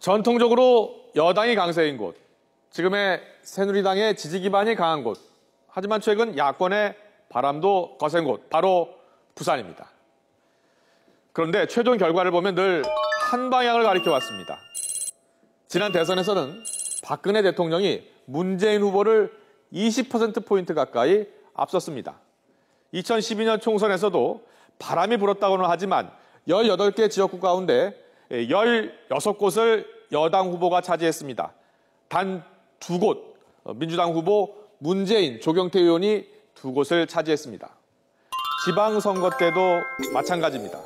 전통적으로 여당이 강세인 곳, 지금의 새누리당의 지지 기반이 강한 곳, 하지만 최근 야권의 바람도 거센 곳, 바로 부산입니다. 그런데 최종 결과를 보면 늘 한 방향을 가리켜 왔습니다. 지난 대선에서는 박근혜 대통령이 문재인 후보를 20%포인트 가까이 앞섰습니다. 2012년 총선에서도 바람이 불었다고는 하지만 18개 지역구 가운데 16곳을 여당 후보가 차지했습니다. 단 2곳, 민주당 후보 문재인, 조경태 의원이 2곳을 차지했습니다. 지방선거 때도 마찬가지입니다.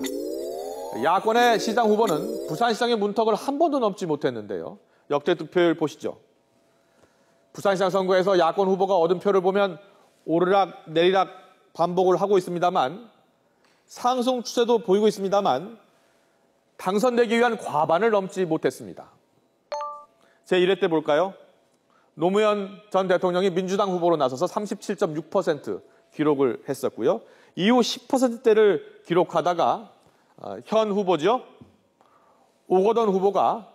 야권의 시장 후보는 부산시장의 문턱을 한 번도 넘지 못했는데요. 역대 득표율 보시죠. 부산시장 선거에서 야권 후보가 얻은 표를 보면 오르락 내리락 반복을 하고 있습니다만, 상승 추세도 보이고 있습니다만 당선되기 위한 과반을 넘지 못했습니다. 제1회 때 볼까요? 노무현 전 대통령이 민주당 후보로 나서서 37.6% 기록을 했었고요. 이후 10%대를 기록하다가 현 후보죠. 오거돈 후보가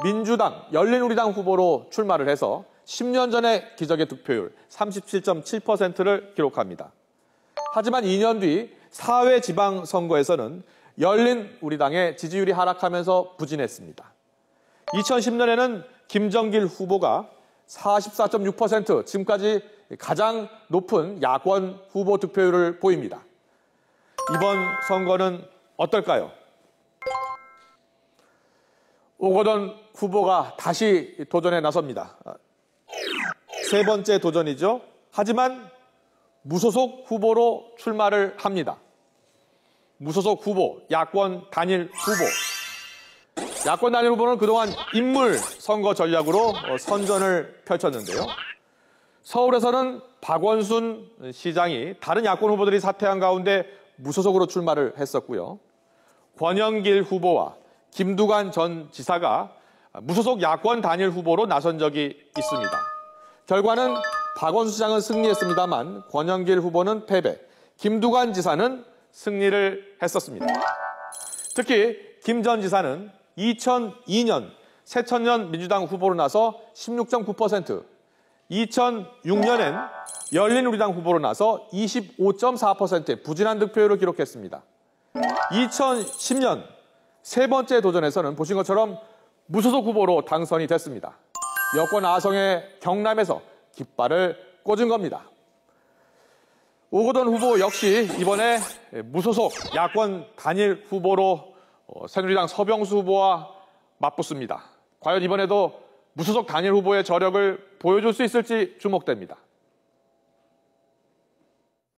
민주당, 열린우리당 후보로 출마를 해서 10년 전의 기적의 득표율 37.7%를 기록합니다. 하지만 2년 뒤 4회 지방선거에서는 열린우리당의 지지율이 하락하면서 부진했습니다. 2010년에는 김정길 후보가 44.6%, 지금까지 가장 높은 야권 후보 득표율을 보입니다. 이번 선거는 어떨까요? 오거돈 후보가 다시 도전에 나섭니다. 세 번째 도전이죠. 하지만 무소속 후보로 출마를 합니다. 무소속 후보, 야권 단일 후보. 야권 단일 후보는 그동안 인물 선거 전략으로 선전을 펼쳤는데요. 서울에서는 박원순 시장이 다른 야권 후보들이 사퇴한 가운데 무소속으로 출마를 했었고요. 권영길 후보와 김두관 전 지사가 무소속 야권 단일 후보로 나선 적이 있습니다. 결과는 박원순 시장은 승리했습니다만 권영길 후보는 패배, 김두관 지사는 승리를 했었습니다. 특히 김 전 지사는 2002년 새천년 민주당 후보로 나서 16.9%, 2006년엔 열린우리당 후보로 나서 25.4%의 부진한 득표율을 기록했습니다. 2010년 세 번째 도전에서는 보신 것처럼 무소속 후보로 당선이 됐습니다. 여권 아성의 경남에서 깃발을 꽂은 겁니다. 오거돈 후보 역시 이번에 무소속 야권 단일 후보로 새누리당 서병수 후보와 맞붙습니다. 과연 이번에도 무소속 단일 후보의 저력을 보여줄 수 있을지 주목됩니다.